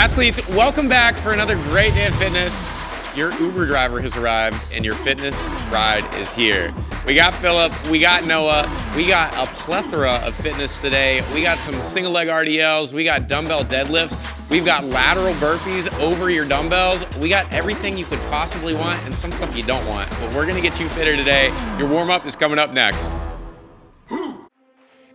Athletes, welcome back for another great day of fitness. Your Uber driver has arrived and your fitness ride is here. We got Philip, we got Noah, we got a plethora of fitness today. We got some single leg RDLs, we got dumbbell deadlifts, we've got lateral burpees over your dumbbells. We got everything you could possibly want and some stuff you don't want. But we're gonna get you fitter today. Your warm up is coming up next.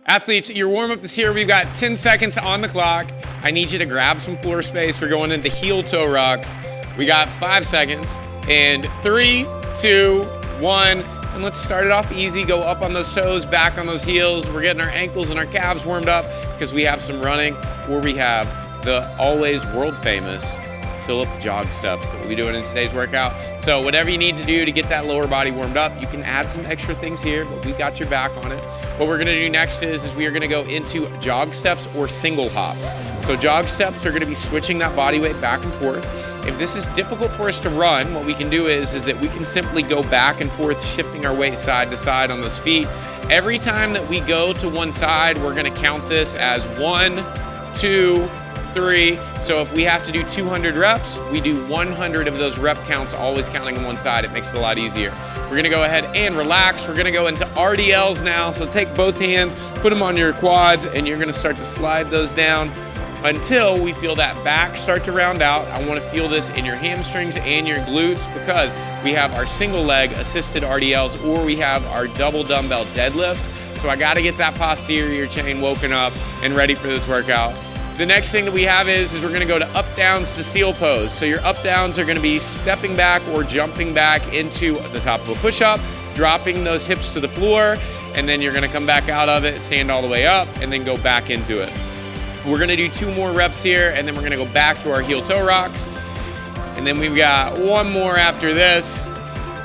Athletes, your warm up is here. We've got 10 seconds on the clock. I need you to grab some floor space. We're going into heel toe rocks. We got 5 seconds. And 3, 2, 1. And let's start it off easy. Go up on those toes, back on those heels. We're getting our ankles and our calves warmed up because we have some running, or we have the always world famous Philip jog steps that we'll be doing in today's workout. So whatever you need to do to get that lower body warmed up, you can add some extra things here, but we've got your back on it. What we're gonna do next is we are gonna go into jog steps or single hops. So jog steps are gonna be switching that body weight back and forth. If this is difficult for us to run, what we can do is that we can simply go back and forth, shifting our weight side to side on those feet. Every time that we go to one side, we're gonna count this as 1, 2, 3. So if we have to do 200 reps, we do 100 of those rep counts, always counting on one side. It makes it a lot easier. We're gonna go ahead and relax. We're gonna go into RDLs now. So take both hands, put them on your quads, and you're gonna start to slide those down until we feel that back start to round out. I wanna feel this in your hamstrings and your glutes because we have our single leg assisted RDLs or we have our double dumbbell deadlifts. So I gotta get that posterior chain woken up and ready for this workout. The next thing that we have is we're gonna go to up downs to seal pose. So your up downs are gonna be stepping back or jumping back into the top of a push-up, dropping those hips to the floor, and then you're gonna come back out of it, stand all the way up, and then go back into it. We're gonna do 2 more reps here, and then we're gonna go back to our heel toe rocks. And then we've got 1 more after this.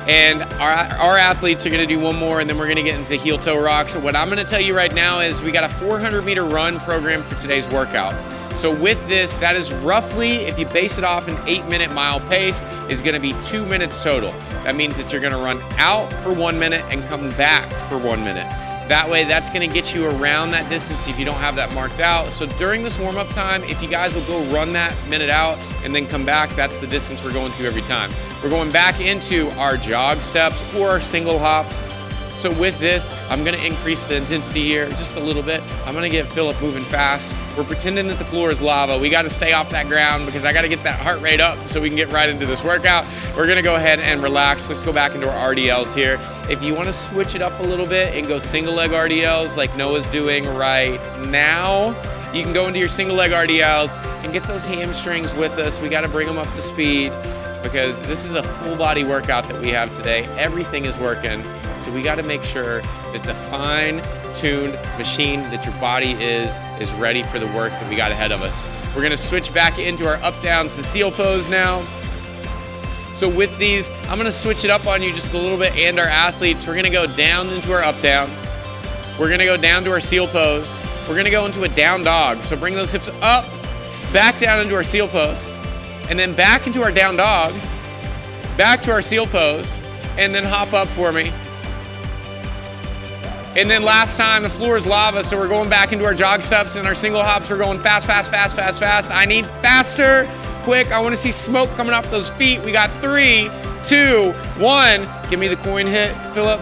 And our athletes are gonna do 1 more, and then we're gonna get into heel toe rocks. So what I'm gonna tell you right now is we got a 400-meter run program for today's workout. So with this, that is roughly, if you base it off an 8-minute mile pace, is gonna be 2 minutes total. That means that you're gonna run out for 1 minute and come back for 1 minute. That way, that's gonna get you around that distance if you don't have that marked out. So during this warm-up time, if you guys will go run that minute out and then come back, that's the distance we're going to every time. We're going back into our jog steps or our single hops. So with this, I'm gonna increase the intensity here just a little bit. I'm gonna get Philip moving fast. We're pretending that the floor is lava. We gotta stay off that ground because I gotta get that heart rate up so we can get right into this workout. We're gonna go ahead and relax. Let's go back into our RDLs here. If you wanna switch it up a little bit and go single leg RDLs like Noah's doing right now, you can go into your single leg RDLs and get those hamstrings with us. We gotta bring them up to speed because this is a full body workout that we have today. Everything is working. So we gotta make sure that the fine-tuned machine that your body is ready for the work that we got ahead of us. We're gonna switch back into our up downs to seal pose now. So with these, I'm gonna switch it up on you just a little bit and our athletes. We're gonna go down into our up down. We're gonna go down to our seal pose. We're gonna go into a down dog. So bring those hips up, back down into our seal pose, and then back into our down dog, back to our seal pose, and then hop up for me. And then last time, the floor is lava, so we're going back into our jog steps and our single hops. We're going fast, fast, fast, fast, fast. I need faster, quick. I wanna see smoke coming off those feet. We got 3, 2, 1. Give me the coin hit, Philip.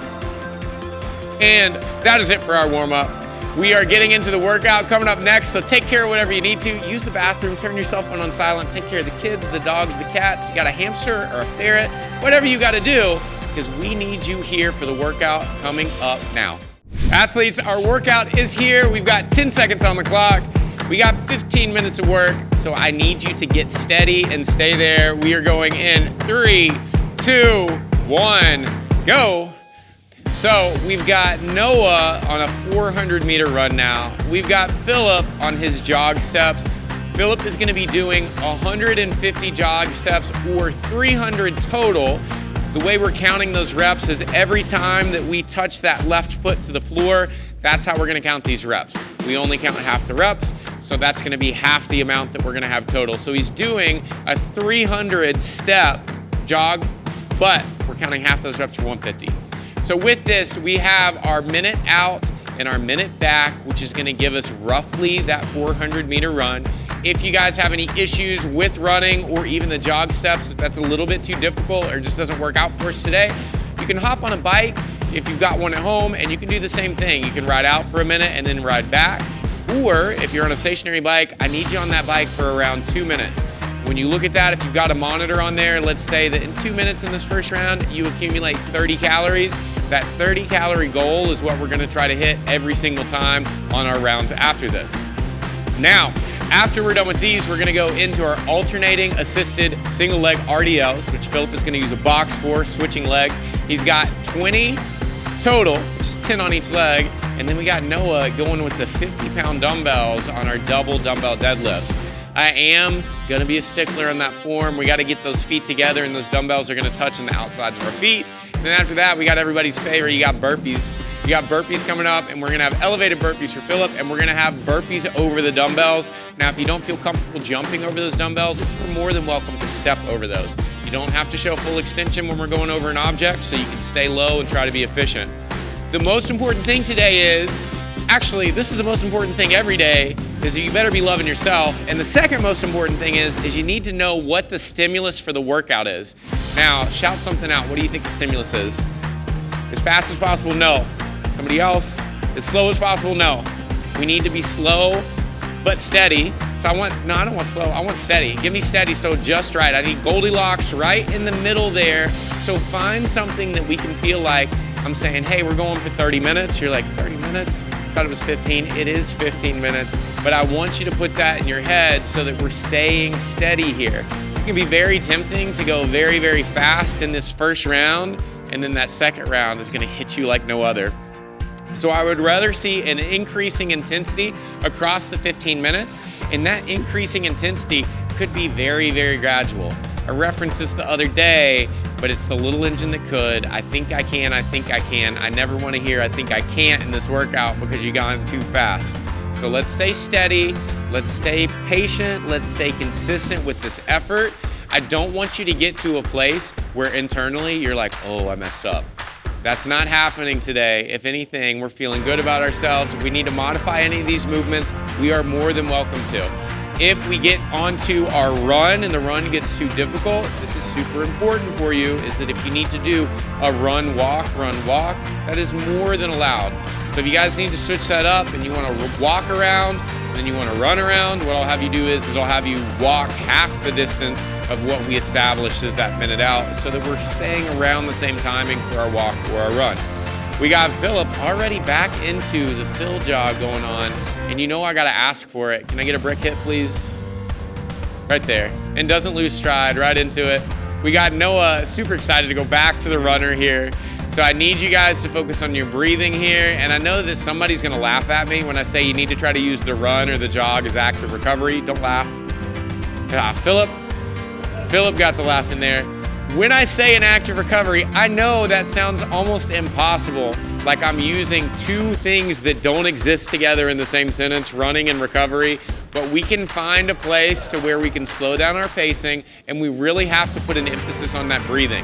And that is it for our warm up. We are getting into the workout coming up next, so take care of whatever you need to. Use the bathroom, turn your cell phone on silent, take care of the kids, the dogs, the cats. You got a hamster or a ferret, whatever you gotta do, because we need you here for the workout coming up now. Athletes, our workout is here. We've got 10 seconds on the clock. We got 15 minutes of work, so I need you to get steady and stay there. We are going in 3, 2, 1, go. So we've got Noah on a 400-meter run now. We've got Philip on his jog steps. Philip is gonna be doing 150 jog steps or 300 total. The way we're counting those reps is every time that we touch that left foot to the floor, that's how we're gonna count these reps. We only count half the reps, so that's gonna be half the amount that we're gonna have total. So he's doing a 300 step jog, but we're counting half those reps for 150. So with this, we have our minute out and our minute back, which is gonna give us roughly that 400-meter run. If you guys have any issues with running or even the jog steps, if that's a little bit too difficult or just doesn't work out for us today, you can hop on a bike if you've got one at home, and you can do the same thing. You can ride out for a minute and then ride back. Or if you're on a stationary bike, I need you on that bike for around 2 minutes. When you look at that, if you've got a monitor on there, let's say that in 2 minutes in this first round, you accumulate 30 calories. That 30 calorie goal is what we're gonna try to hit every single time on our rounds after this. Now, after we're done with these, we're gonna go into our alternating assisted single leg RDLs, which Philip is gonna use a box for, switching legs. He's got 20 total, just 10 on each leg. And then we got Noah going with the 50-pound dumbbells on our double dumbbell deadlifts. I am gonna be a stickler on that form. We gotta get those feet together and those dumbbells are gonna touch on the outsides of our feet. And then after that, we got everybody's favorite, you got burpees. You got burpees coming up, and we're gonna have elevated burpees for Philip, and we're gonna have burpees over the dumbbells. Now, if you don't feel comfortable jumping over those dumbbells, you're more than welcome to step over those. You don't have to show full extension when we're going over an object, so you can stay low and try to be efficient. The most important thing today is, actually, this is the most important thing every day, is that you better be loving yourself. And the second most important thing is you need to know what the stimulus for the workout is. Now, shout something out. What do you think the stimulus is? As fast as possible? No. Somebody else? As slow as possible? No. We need to be slow but steady. So I don't want slow, I want steady. Give me steady, so just right. I need Goldilocks right in the middle there. So find something that we can feel like, I'm saying, hey, we're going for 30 minutes. You're like, 30 minutes? I thought it was 15. It is 15 minutes. But I want you to put that in your head so that we're staying steady here. It can be very tempting to go very, very fast in this first round, and then that second round is gonna hit you like no other. So I would rather see an increasing intensity across the 15 minutes, and that increasing intensity could be very, very gradual. I referenced this the other day, but it's the little engine that could. I think I can, I think I can. I never want to hear I think I can't in this workout because you've gone too fast. So let's stay steady, let's stay patient, let's stay consistent with this effort. I don't want you to get to a place where internally you're like, oh, I messed up. That's not happening today. If anything, we're feeling good about ourselves. If we need to modify any of these movements, we are more than welcome to. If we get onto our run and the run gets too difficult, this is super important for you, is that if you need to do a run, walk, that is more than allowed. So if you guys need to switch that up and you want to walk around, then you want to run around, what I'll have you do is I'll have you walk half the distance of what we established as that minute out, so that we're staying around the same timing for our walk or our run. We got Philip already back into the fill jog going on, and you know I gotta ask for it. Can I get a brick hit, please? Right there. And doesn't lose stride, right into it. We got Noah super excited to go back to the runner here. So I need you guys to focus on your breathing here, and I know that somebody's gonna laugh at me when I say you need to try to use the run or the jog as active recovery. Don't laugh. Philip got the laugh in there. When I say an active recovery, I know that sounds almost impossible, like I'm using two things that don't exist together in the same sentence, running and recovery, but we can find a place to where we can slow down our pacing, and we really have to put an emphasis on that breathing.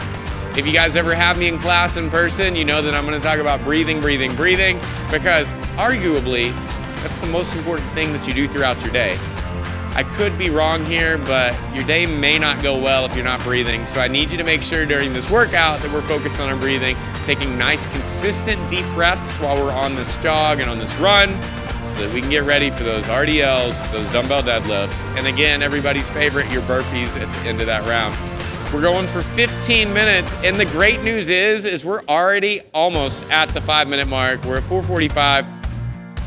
If you guys ever have me in class in person, you know that I'm gonna talk about breathing, because arguably, that's the most important thing that you do throughout your day. I could be wrong here, but your day may not go well if you're not breathing. So I need you to make sure during this workout that we're focused on our breathing, taking nice, consistent, deep breaths while we're on this jog and on this run, so that we can get ready for those RDLs, those dumbbell deadlifts, and again, everybody's favorite, your burpees at the end of that round. We're going for 15 minutes, and the great news is we're already almost at the 5-minute mark. We're at 4:45.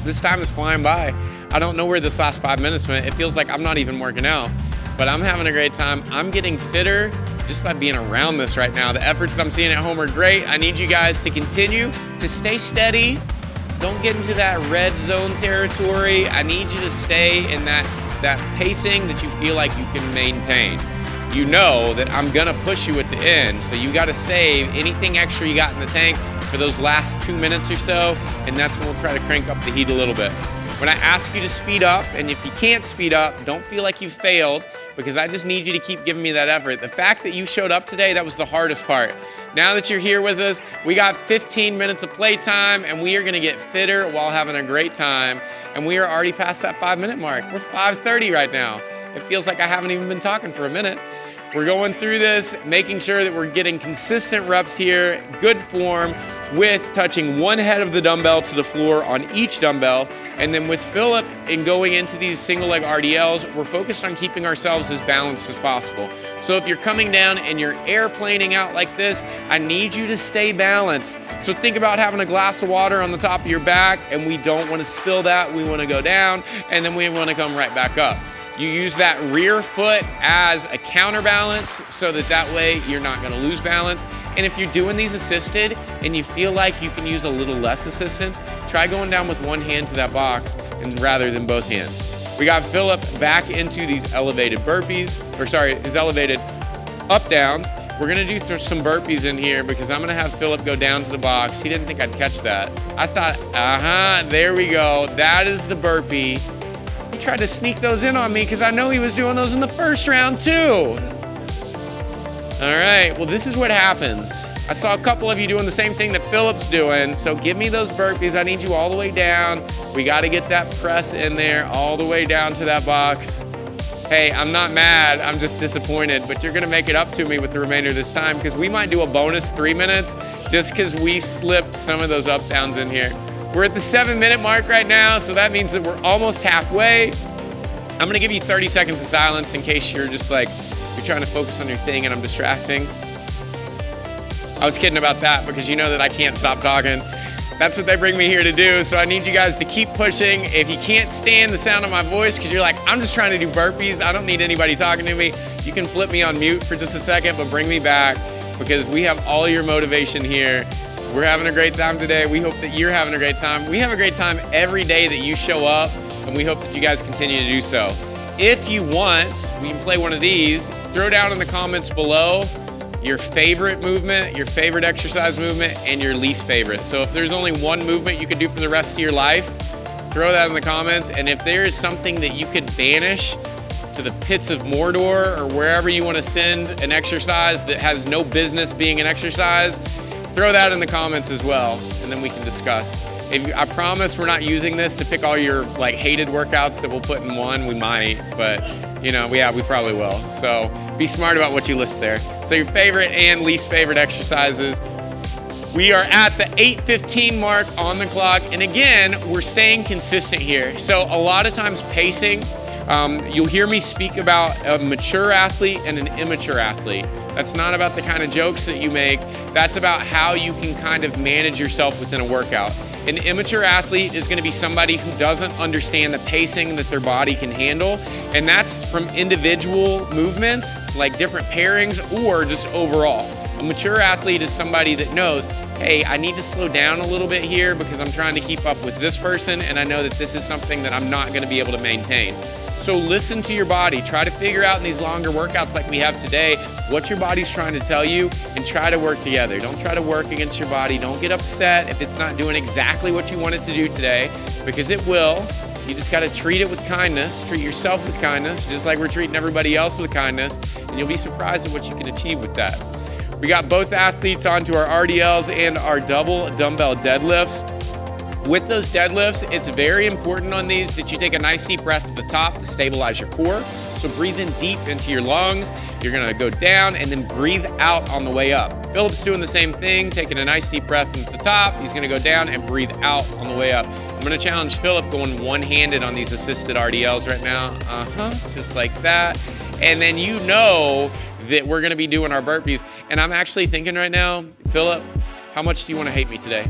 This time is flying by. I don't know where this last 5 minutes went. It feels like I'm not even working out, but I'm having a great time. I'm getting fitter just by being around this right now. The efforts I'm seeing at home are great. I need you guys to continue to stay steady. Don't get into that red zone territory. I need you to stay in that pacing that you feel like you can maintain. You know that I'm gonna push you at the end, so you gotta save anything extra you got in the tank for those last 2 minutes or so, and that's when we'll try to crank up the heat a little bit. When I ask you to speed up, and if you can't speed up, don't feel like you failed, because I just need you to keep giving me that effort. The fact that you showed up today, that was the hardest part. Now that you're here with us, we got 15 minutes of playtime, and we are gonna get fitter while having a great time. And we are already past that 5-minute mark. We're 5:30 right now. It feels like I haven't even been talking for a minute. We're going through this, making sure that we're getting consistent reps here, good form, with touching one head of the dumbbell to the floor on each dumbbell. And then with Philip and going into these single leg RDLs, we're focused on keeping ourselves as balanced as possible. So if you're coming down and you're airplaning out like this, I need you to stay balanced. So think about having a glass of water on the top of your back, and we don't want to spill that. We want to go down, and then we want to come right back up. You use that rear foot as a counterbalance so that way you're not gonna lose balance. And if you're doing these assisted and you feel like you can use a little less assistance, try going down with one hand to that box and rather than both hands. We got Philip back into these elevated burpees, his elevated up downs. We're gonna do some burpees in here because I'm gonna have Philip go down to the box. He didn't think I'd catch that. I thought, there we go. That is the burpee. He tried to sneak those in on me because I know he was doing those in the first round too. All right, well, this is what happens. I saw a couple of you doing the same thing that Philip's doing, so give me those burpees. I need you all the way down. We gotta get that press in there all the way down to that box. Hey, I'm not mad, I'm just disappointed, but you're gonna make it up to me with the remainder of this time because we might do a bonus 3 minutes just because we slipped some of those up downs in here. We're at the 7-minute mark right now, so that means that we're almost halfway. I'm gonna give you 30 seconds of silence in case you're just like, you're trying to focus on your thing and I'm distracting. I was kidding about that because you know that I can't stop talking. That's what they bring me here to do, so I need you guys to keep pushing. If you can't stand the sound of my voice because you're like, I'm just trying to do burpees, I don't need anybody talking to me, you can flip me on mute for just a second, but bring me back because we have all your motivation here. We're having a great time today. We hope that you're having a great time. We have a great time every day that you show up, and we hope that you guys continue to do so. If you want, we can play one of these. Throw down in the comments below your favorite movement, your favorite exercise movement, and your least favorite. So if there's only one movement you could do for the rest of your life, throw that in the comments. And if there is something that you could banish to the pits of Mordor or wherever you want to send an exercise that has no business being an exercise, throw that in the comments as well, and then we can discuss. I promise we're not using this to pick all your like hated workouts that we'll put in one. We might, but you know, we probably will. So be smart about what you list there. So your favorite and least favorite exercises. We are at the 8:15 mark on the clock, and again, we're staying consistent here. So a lot of times pacing, you'll hear me speak about a mature athlete and an immature athlete. That's not about the kind of jokes that you make. That's about how you can kind of manage yourself within a workout. An immature athlete is gonna be somebody who doesn't understand the pacing that their body can handle. And that's from individual movements, like different pairings, or just overall. A mature athlete is somebody that knows, hey, I need to slow down a little bit here because I'm trying to keep up with this person, and I know that this is something that I'm not gonna be able to maintain. So listen to your body. Try to figure out in these longer workouts like we have today, what your body's trying to tell you, and try to work together. Don't try to work against your body. Don't get upset if it's not doing exactly what you want it to do today, because it will. You just gotta treat it with kindness, treat yourself with kindness, just like we're treating everybody else with kindness, and you'll be surprised at what you can achieve with that. We got both athletes onto our RDLs and our double dumbbell deadlifts. With those deadlifts, it's very important on these that you take a nice deep breath at the top to stabilize your core. So breathe in deep into your lungs. You're gonna go down and then breathe out on the way up. Philip's doing the same thing, taking a nice deep breath at the top. He's gonna go down and breathe out on the way up. I'm gonna challenge Philip going one-handed on these assisted RDLs right now. Just like that. And then you know that we're gonna be doing our burpees. And I'm actually thinking right now, Philip, how much do you wanna hate me today?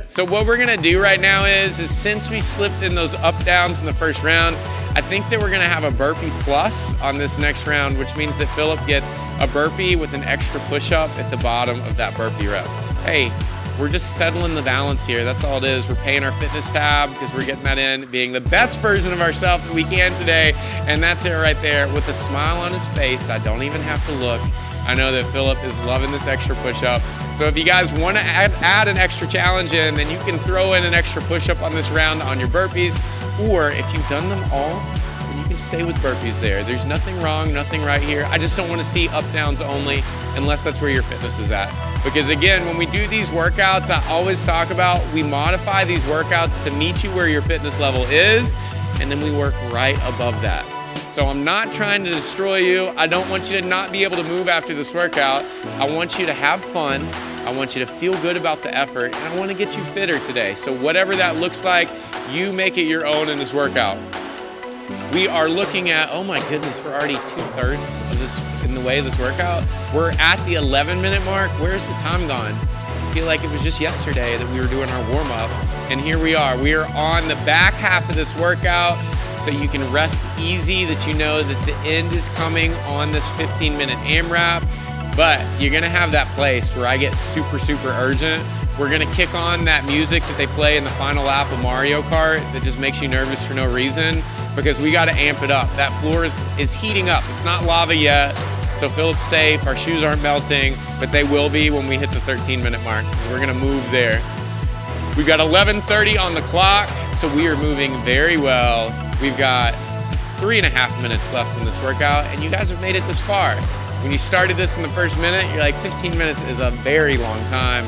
So what we're gonna do right now is since we slipped in those up downs in the first round, I think that we're gonna have a burpee plus on this next round, which means that Philip gets a burpee with an extra push-up at the bottom of that burpee rep. Hey, we're just settling the balance here. That's all it is. We're paying our fitness tab because we're getting that in, being the best version of ourselves that we can today. And that's it right there with a smile on his face. I don't even have to look. I know that Philip is loving this extra push-up. So if you guys want to add an extra challenge in, then you can throw in an extra push-up on this round on your burpees, or if you've done them all, then you can stay with burpees there. There's nothing wrong, nothing right here. I just don't want to see up-downs only unless that's where your fitness is at. Because again, when we do these workouts, I always talk about we modify these workouts to meet you where your fitness level is, and then we work right above that. So I'm not trying to destroy you. I don't want you to not be able to move after this workout. I want you to have fun. I want you to feel good about the effort, and I want to get you fitter today. So whatever that looks like, you make it your own in this workout. We are looking at, oh my goodness, we're already 2/3 of this in the way of this workout. We're at the 11-minute mark. Where's the time gone? I feel like it was just yesterday that we were doing our warm-up, and here we are. We are on the back half of this workout, so you can rest easy that you know that the end is coming on this 15-minute AMRAP. But you're gonna have that place where I get super, super urgent. We're gonna kick on that music that they play in the final lap of Mario Kart that just makes you nervous for no reason, because we gotta amp it up. That floor is heating up. It's not lava yet, so Philip's safe. Our shoes aren't melting, but they will be when we hit the 13-minute mark. We're gonna move there. We've got 11:30 on the clock, so we are moving very well. We've got 3.5 minutes left in this workout, and you guys have made it this far. When you started this in the first minute, you're like, 15 minutes is a very long time.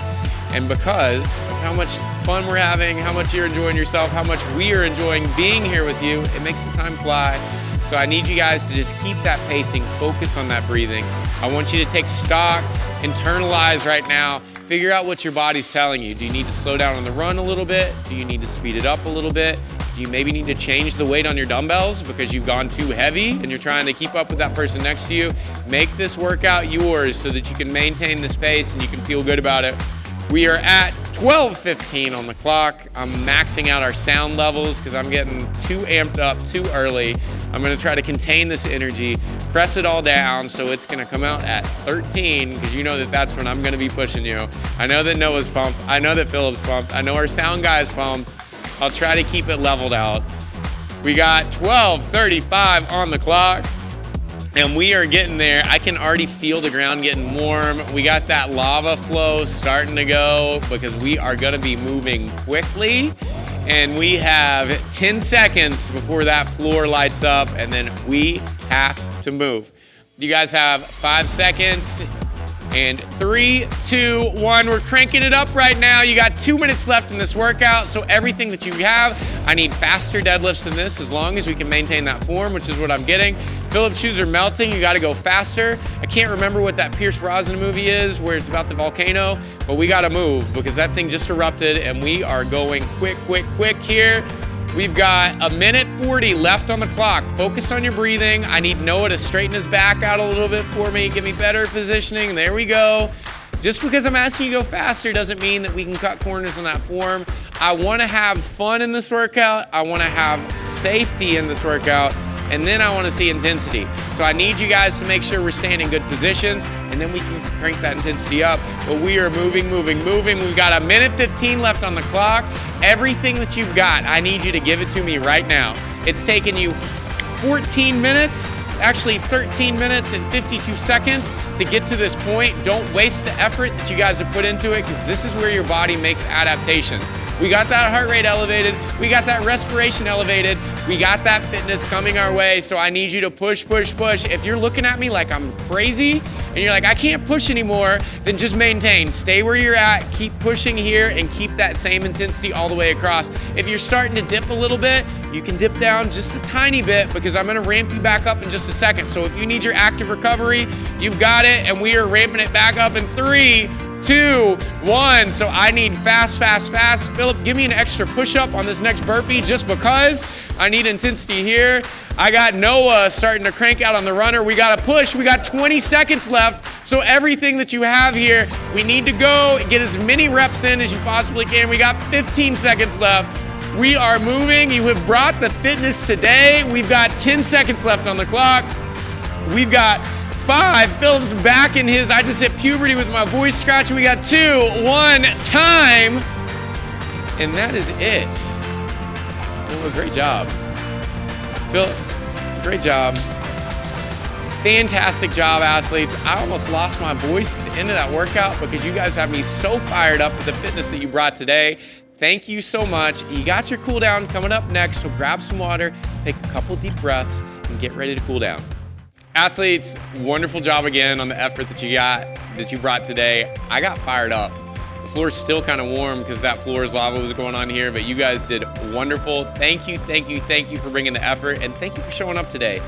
And because of how much fun we're having, how much you're enjoying yourself, how much we are enjoying being here with you, it makes the time fly. So I need you guys to just keep that pacing, focus on that breathing. I want you to take stock, internalize right now, figure out what your body's telling you. Do you need to slow down on the run a little bit? Do you need to speed it up a little bit? Do you maybe need to change the weight on your dumbbells because you've gone too heavy and you're trying to keep up with that person next to you? Make this workout yours so that you can maintain this pace and you can feel good about it. We are at 12:15 on the clock. I'm maxing out our sound levels because I'm getting too amped up too early. I'm gonna try to contain this energy, press it all down so it's gonna come out at 13, because you know that that's when I'm gonna be pushing you. I know that Noah's pumped. I know that Philip's pumped. I know our sound guy's pumped. I'll try to keep it leveled out. We got 12:35 on the clock, and we are getting there. I can already feel the ground getting warm. We got that lava flow starting to go because we are gonna be moving quickly, and we have 10 seconds before that floor lights up, and then we have to move. You guys have 5 seconds. And 3, 2, 1, we're cranking it up right now. You got 2 minutes left in this workout, so everything that you have, I need faster deadlifts than this as long as we can maintain that form, which is what I'm getting. Philip's shoes are melting, you gotta go faster. I can't remember what that Pierce Brosnan movie is where it's about the volcano, but we gotta move because that thing just erupted and we are going quick, quick, quick here. We've got 1:40 left on the clock. Focus on your breathing. I need Noah to straighten his back out a little bit for me. Give me better positioning. There we go. Just because I'm asking you to go faster doesn't mean that we can cut corners on that form. I want to have fun in this workout. I want to have safety in this workout. And then I want to see intensity. So I need you guys to make sure we're staying in good positions, and then we can crank that intensity up. But we are moving, moving, moving. We've got 1:15 left on the clock. Everything that you've got, I need you to give it to me right now. It's taken you 14 minutes, actually 13 minutes and 52 seconds to get to this point. Don't waste the effort that you guys have put into it, because this is where your body makes adaptations. We got that heart rate elevated. We got that respiration elevated. We got that fitness coming our way. So I need you to push, push, push. If you're looking at me like I'm crazy and you're like, I can't push anymore, then just maintain. Stay where you're at, keep pushing here, and keep that same intensity all the way across. If you're starting to dip a little bit, you can dip down just a tiny bit, because I'm gonna ramp you back up in just a second. So if you need your active recovery, you've got it, and we are ramping it back up in 3, 2, 1. So I need fast, fast, fast. Philip, give me an extra push-up on this next burpee just because I need intensity here. I got Noah starting to crank out on the runner. We got to push. We got 20 seconds left. So everything that you have here, we need to go get as many reps in as you possibly can. We got 15 seconds left. We are moving. You have brought the fitness today. We've got 10 seconds left on the clock. We've got 5. Philip's back in his, I just hit puberty with my voice scratching. We got 2, 1, time. And that is it. Phil, great job. Phil, great job. Fantastic job, athletes. I almost lost my voice at the end of that workout because you guys have me so fired up with the fitness that you brought today. Thank you so much. You got your cool down coming up next, so grab some water, take a couple deep breaths, and get ready to cool down. Athletes, wonderful job again on the effort that you brought today. I got fired up. The floor is still kind of warm because that floor is lava was going on here, but you guys did wonderful. Thank you for bringing the effort, and thank you for showing up today.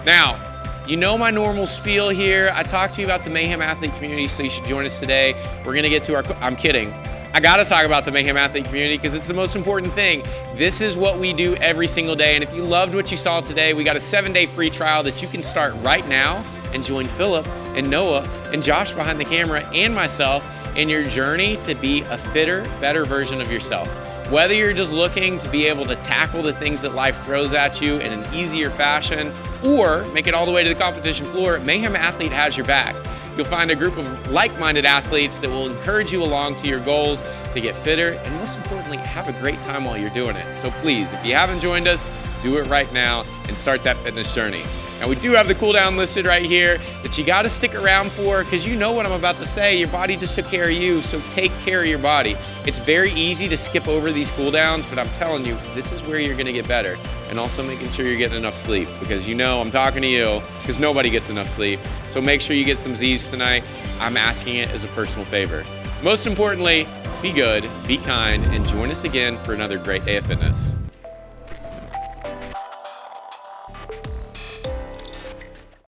Now, you know my normal spiel here. I talked to you about the Mayhem Athlete community, so you should join us today. We're gonna get to I'm kidding. I gotta talk about the Mayhem Athlete community because it's the most important thing. This is what we do every single day. And if you loved what you saw today, we got a 7-day free trial that you can start right now and join Philip and Noah and Josh behind the camera and myself in your journey to be a fitter, better version of yourself. Whether you're just looking to be able to tackle the things that life throws at you in an easier fashion or make it all the way to the competition floor, Mayhem Athlete has your back. You'll find a group of like-minded athletes that will encourage you along to your goals to get fitter and most importantly, have a great time while you're doing it. So please, if you haven't joined us, do it right now and start that fitness journey. Now we do have the cool down listed right here that you gotta stick around for because you know what I'm about to say. Your body just took care of you, so take care of your body. It's very easy to skip over these cool downs, but I'm telling you, this is where you're gonna get better. And also making sure you're getting enough sleep because you know I'm talking to you because nobody gets enough sleep. So make sure you get some Z's tonight. I'm asking it as a personal favor. Most importantly, be good, be kind, and join us again for another great day of fitness.